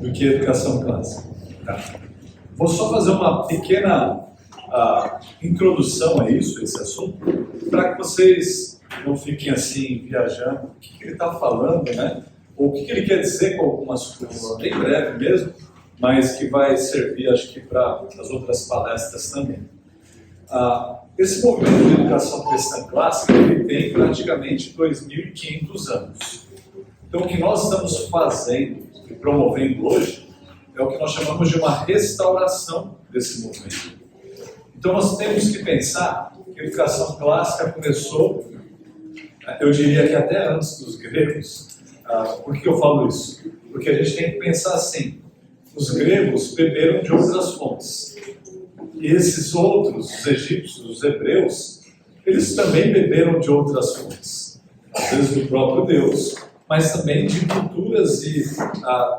do que a educação clássica. Tá? Vou só fazer uma pequena introdução a isso, a esse assunto, para que vocês não fiquem assim viajando o que ele está falando, né? Ou o que ele quer dizer com algumas coisas, bem breve mesmo, mas que vai servir, acho que, para as outras palestras também. Esse movimento de educação cristã clássica ele tem praticamente 2.500 anos. Então, o que nós estamos fazendo e promovendo hoje é o que nós chamamos de uma restauração desse movimento. Então, nós temos que pensar que a educação clássica começou, eu diria que até antes dos gregos. Por que eu falo isso? Porque a gente tem que pensar assim, os gregos beberam de outras fontes. E esses outros, os egípcios, os hebreus, eles também beberam de outras fontes. Às vezes do próprio Deus, mas também de culturas e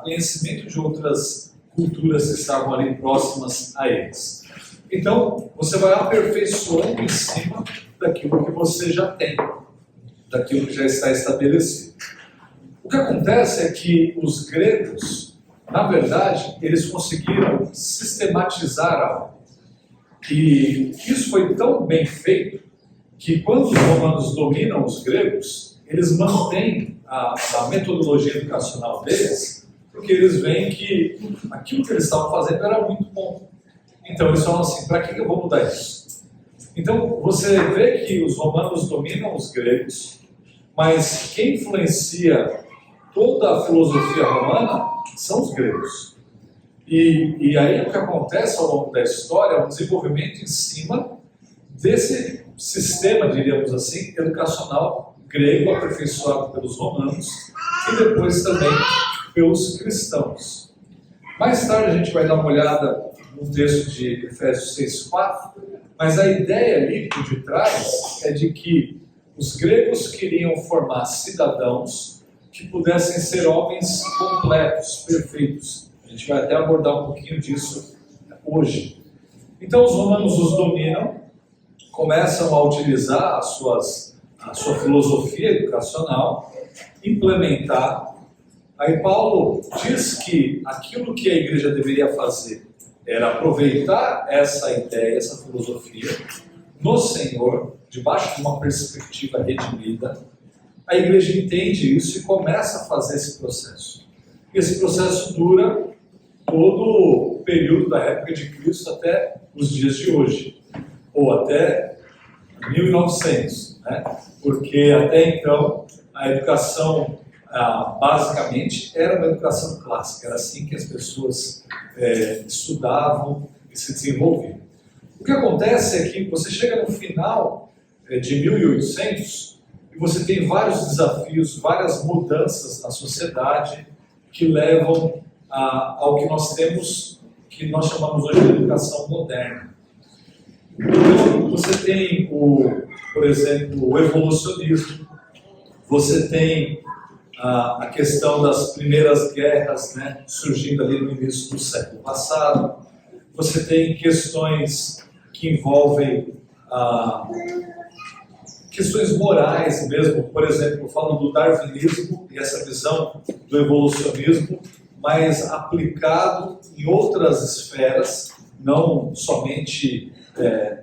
conhecimento de outras culturas que estavam ali próximas a eles. Então, você vai aperfeiçoando em cima daquilo que você já tem, daquilo que já está estabelecido. O que acontece é que os gregos, na verdade, eles conseguiram sistematizar algo. E isso foi tão bem feito que quando os romanos dominam os gregos, eles mantêm a metodologia educacional deles, porque eles veem que aquilo que eles estavam fazendo era muito bom. Então eles falam assim, para que eu vou mudar isso? Então você vê que os romanos dominam os gregos, mas quem influencia toda a filosofia romana são os gregos. E aí o que acontece ao longo da história é um desenvolvimento em cima desse sistema, diríamos assim, educacional grego aperfeiçoado pelos romanos e depois também pelos cristãos. Mais tarde a gente vai dar uma olhada no texto de Efésios 6:4, mas a ideia ali por detrás é de que os gregos queriam formar cidadãos que pudessem ser homens completos, perfeitos. A gente vai até abordar um pouquinho disso hoje. Então os romanos os dominam, começam a utilizar a sua filosofia educacional, implementar. Aí Paulo diz que aquilo que a igreja deveria fazer era aproveitar essa ideia, essa filosofia no Senhor, debaixo de uma perspectiva redimida. A igreja entende isso e começa a fazer esse processo. Esse processo dura todo o período da época de Cristo até os dias de hoje, ou até 1900, né? Porque até então a educação basicamente era uma educação clássica, era assim que as pessoas estudavam e se desenvolviam. O que acontece é que você chega no final de 1800 e você tem vários desafios, várias mudanças na sociedade que levam ao que nós temos, que nós chamamos hoje de educação moderna. Então, você tem, por exemplo, o evolucionismo, você tem a questão das primeiras guerras, né, surgindo ali no início do século passado, você tem questões que envolvem questões morais mesmo, por exemplo, falam do darwinismo e essa visão do evolucionismo, mas aplicado em outras esferas, não somente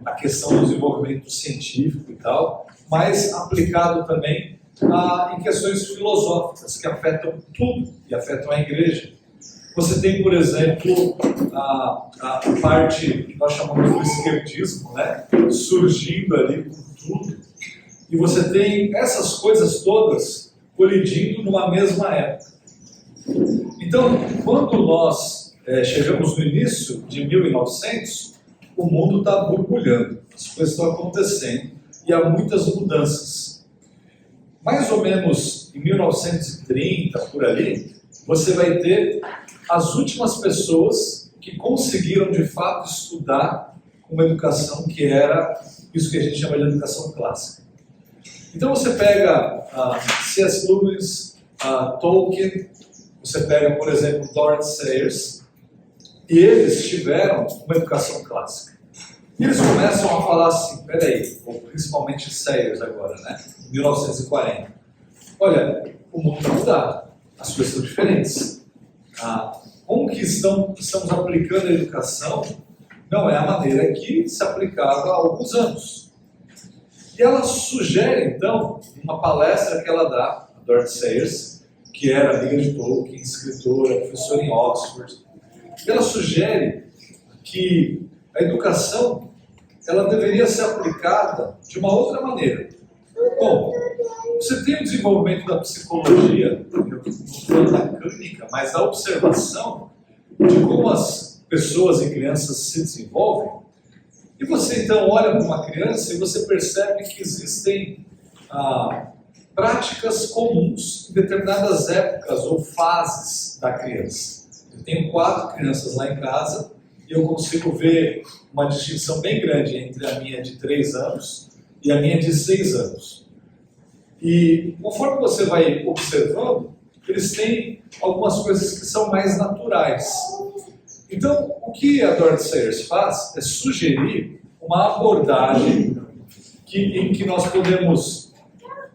a questão do desenvolvimento científico e tal, mas aplicado também em questões filosóficas que afetam tudo e afetam a igreja. Você tem, por exemplo, a parte que nós chamamos de esquerdismo, né, surgindo ali com tudo, e você tem essas coisas todas colidindo numa mesma época. Então, quando nós chegamos no início de 1900, o mundo está borbulhando, as coisas estão acontecendo e há muitas mudanças. Mais ou menos em 1930, por ali, você vai ter as últimas pessoas que conseguiram de fato estudar uma educação que era isso que a gente chama de educação clássica. Então você pega C.S. Lewis, Tolkien, você pega, por exemplo, Dorothy Sayers, e eles tiveram uma educação clássica. E eles começam a falar assim, peraí, ou principalmente Sayers agora, né? 1940. Olha, o mundo está mudado, as coisas são diferentes. como que estamos aplicando a educação não é a maneira que se aplicava há alguns anos. E ela sugere, então, uma palestra que ela dá, a Dorothy Sayers, que era amiga de Tolkien, escritora, professora em Oxford. E ela sugere que a educação ela deveria ser aplicada de uma outra maneira. Bom, você tem o desenvolvimento da psicologia, eu não estou falando da clínica, mas da observação de como as pessoas e crianças se desenvolvem. E você então olha para uma criança e você percebe que existem práticas comuns em determinadas épocas ou fases da criança. Eu tenho 4 crianças lá em casa e eu consigo ver uma distinção bem grande entre a minha de 3 anos e a minha de 6 anos. E conforme você vai observando, eles têm algumas coisas que são mais naturais. Então, o que a Dorothy Sayers faz é sugerir uma abordagem em que nós podemos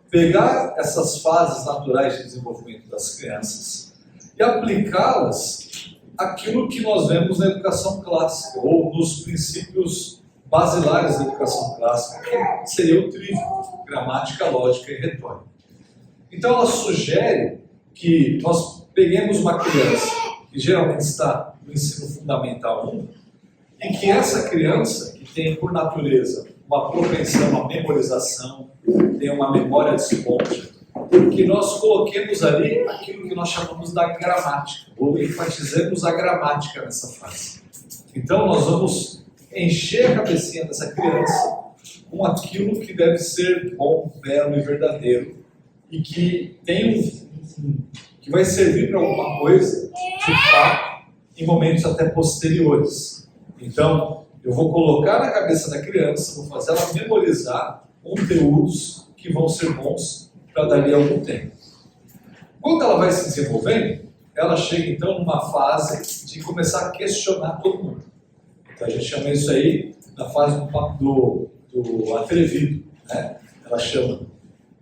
pegar essas fases naturais de desenvolvimento das crianças e aplicá-las àquilo que nós vemos na educação clássica, ou nos princípios basilares da educação clássica, que seria o trívio, gramática, lógica e retórica. Então ela sugere que nós peguemos uma criança que geralmente está no ensino fundamental 1 e que essa criança, que tem por natureza uma propensão à memorização, tem uma memória de esponja, que nós coloquemos ali aquilo que nós chamamos da gramática, ou enfatizemos a gramática nessa fase. Então nós vamos encher a cabecinha dessa criança com aquilo que deve ser bom, belo e verdadeiro, e que que vai servir para alguma coisa, de fato, em momentos até posteriores. Então, eu vou colocar na cabeça da criança, vou fazer ela memorizar conteúdos que vão ser bons para dali a algum tempo. Quando ela vai se desenvolvendo, ela chega então numa fase de começar a questionar todo mundo. Então a gente chama isso aí na fase do atrevido, né? Ela chama.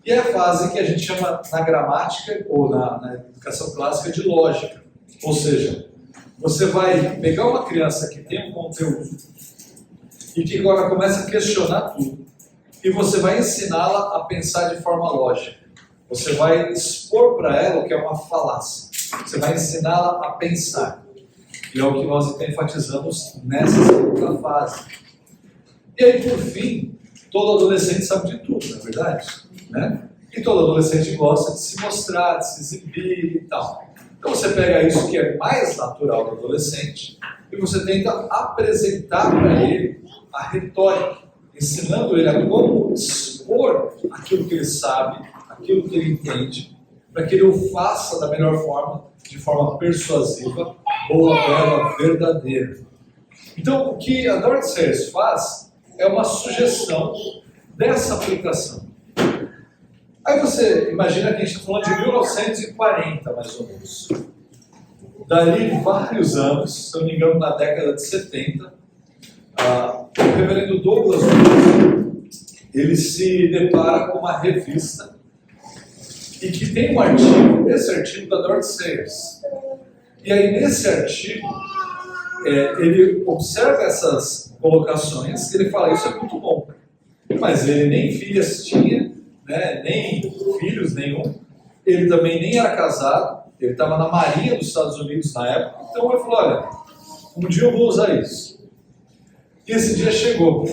E é a fase que a gente chama na gramática ou na educação clássica de lógica. Ou seja, você vai pegar uma criança que tem um conteúdo e que agora começa a questionar tudo, e você vai ensiná-la a pensar de forma lógica. Você vai expor para ela o que é uma falácia. Você vai ensiná-la a pensar. E é o que nós enfatizamos nessa segunda fase. E aí, por fim, todo adolescente sabe de tudo, não é verdade? Né? E todo adolescente gosta de se mostrar, de se exibir e tal. Então você pega isso que é mais natural do adolescente e você tenta apresentar para ele a retórica, ensinando ele a como expor aquilo que ele sabe, aquilo que ele entende, para que ele o faça da melhor forma, de forma persuasiva, boa, bela, verdadeira. Então, o que a Dorothy Sayers faz é uma sugestão dessa aplicação. Aí você imagina que a gente está falando de 1940, mais ou menos. Dali vários anos, se eu não me engano, na década de 70, o reverendo Douglas ele se depara com uma revista e que tem um artigo, esse artigo da Dorothy Sayers. E aí nesse artigo, ele observa essas colocações e ele fala, isso é muito bom. Mas ele nem filhas tinha, né, nem filhos nenhum. Ele também nem era casado, ele estava na Marinha dos Estados Unidos na época. Então ele falou, olha, um dia eu vou usar isso. E esse dia chegou.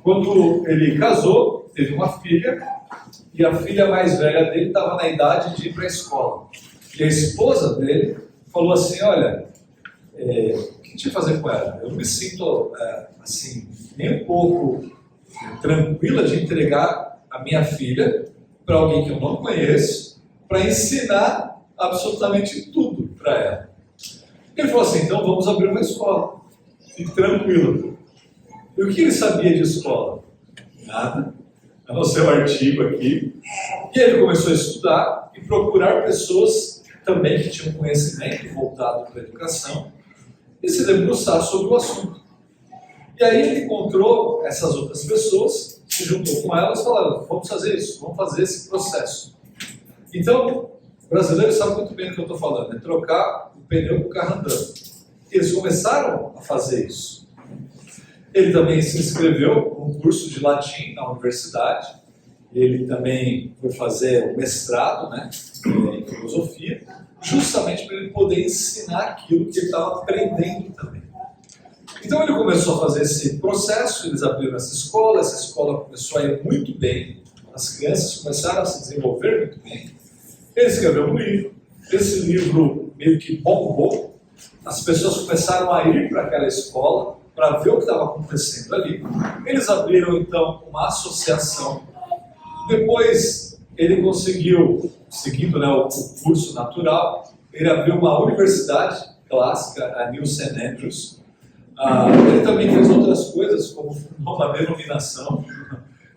Quando ele casou, teve uma filha, e a filha mais velha dele estava na idade de ir para a escola. E a esposa dele falou assim, olha, o que a gente vai fazer com ela? Eu não me sinto, assim, nem um pouco tranquila de entregar a minha filha para alguém que eu não conheço, para ensinar absolutamente tudo para ela. Ele falou assim, então vamos abrir uma escola. Fique tranquilo. E o que ele sabia de escola? Nada. A não ser o artigo aqui. E ele começou a estudar e procurar pessoas também que tinham conhecimento voltado para a educação e se debruçar sobre o assunto. E aí ele encontrou essas outras pessoas, se juntou com elas e falaram, vamos fazer isso, vamos fazer esse processo. Então, O brasileiro sabe muito bem do que eu estou falando, é trocar o pneu com o carro andando. Eles começaram a fazer isso. Ele também se inscreveu num curso de latim na universidade. Ele também foi fazer o mestrado, né, em filosofia, justamente para ele poder ensinar aquilo que ele estava aprendendo também. Então ele começou a fazer esse processo, eles abriram essa escola começou a ir muito bem, as crianças começaram a se desenvolver muito bem. Ele escreveu um livro, esse livro meio que bombou, as pessoas começaram a ir para aquela escola para ver o que estava acontecendo ali. Eles abriram então uma associação. Depois ele conseguiu, seguindo, né, o curso natural, ele abriu uma universidade clássica, a New St. Andrews. Ele também fez outras coisas, como uma denominação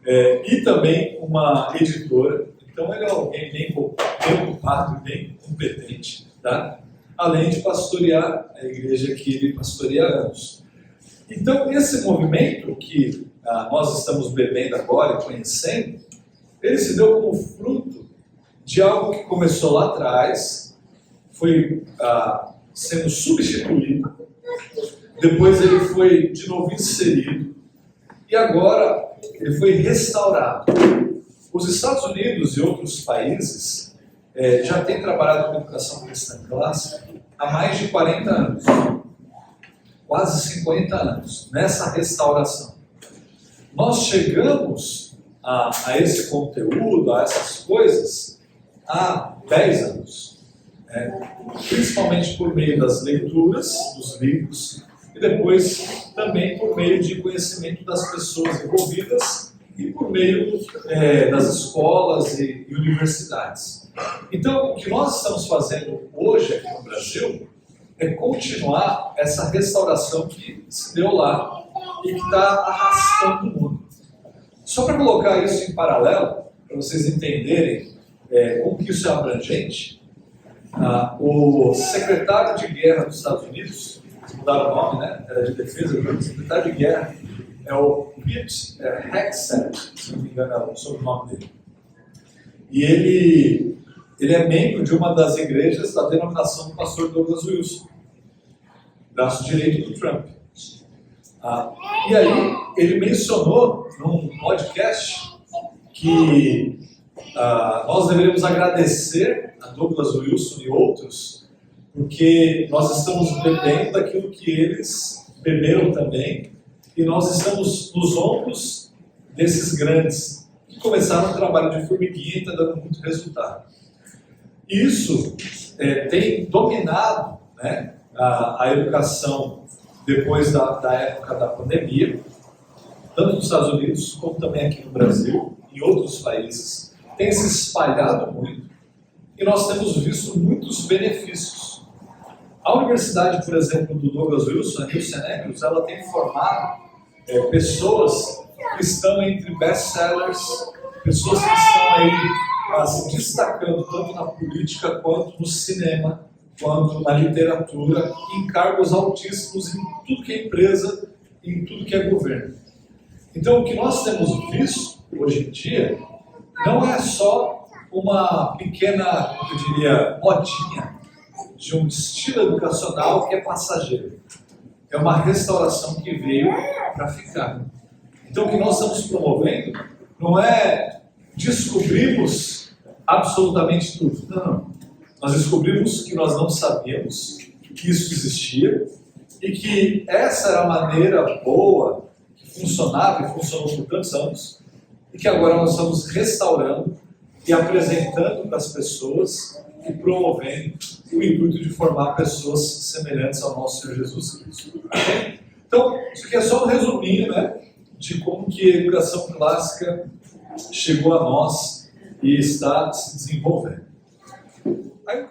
e também uma editora. Então ele é alguém bem ocupado, bem competente, tá? Além de pastorear a igreja que ele pastoreia há anos. Então esse movimento que nós estamos bebendo agora e conhecendo, ele se deu como fruto de algo que começou lá atrás, foi sendo substituído, depois ele foi de novo inserido, e agora ele foi restaurado. Os Estados Unidos e outros países já têm trabalhado com educação cristã clássica há mais de 40 anos, quase 50 anos, nessa restauração. Nós chegamos a esse conteúdo, a essas coisas, há 10 anos. Principalmente por meio das leituras, dos livros, e depois também por meio de conhecimento das pessoas envolvidas e por meio das escolas e universidades. Então, o que nós estamos fazendo hoje aqui no Brasil é continuar essa restauração que se deu lá e que está arrastando o mundo. Só para colocar isso em paralelo, para vocês entenderem como que isso é abrangente, o secretário de guerra dos Estados Unidos, eles mudaram o nome, né? Era de defesa, o secretário de guerra é o Pete Hegseth, se não me engano é o sobrenome dele. E ele é membro de uma das igrejas da denominação do pastor Douglas Wilson, braço direito do Trump. E aí, ele mencionou num podcast que nós deveríamos agradecer a Douglas Wilson e outros, porque nós estamos bebendo daquilo que eles beberam também, e nós estamos nos ombros desses grandes, que começaram um trabalho de formiguinha e está dando muito resultado. Isso tem dominado, né, a educação depois da época da pandemia, tanto nos Estados Unidos, como também aqui no Brasil, em outros países, tem se espalhado muito, e nós temos visto muitos benefícios. A universidade, por exemplo, do Douglas Wilson, a New St. Andrews, ela tem formado pessoas que estão entre best-sellers, pessoas que estão aí se destacando tanto na política, quanto no cinema, quanto na literatura, em cargos altíssimos em tudo que é empresa, em tudo que é governo. Então, o que nós temos visto hoje em dia não é só uma pequena, eu diria, modinha de um estilo educacional que é passageiro. É uma restauração que veio para ficar. Então, o que nós estamos promovendo não é descobrimos absolutamente tudo. Não. Nós descobrimos que nós não sabíamos que isso existia e que essa era a maneira boa, que funcionava e funcionou por tantos anos, e que agora nós estamos restaurando e apresentando para as pessoas e promovendo o intuito de formar pessoas semelhantes ao nosso Senhor Jesus Cristo. Okay? Então, isso aqui é só um resuminho, né, de como que a educação clássica chegou a nós e está se desenvolvendo. Aí,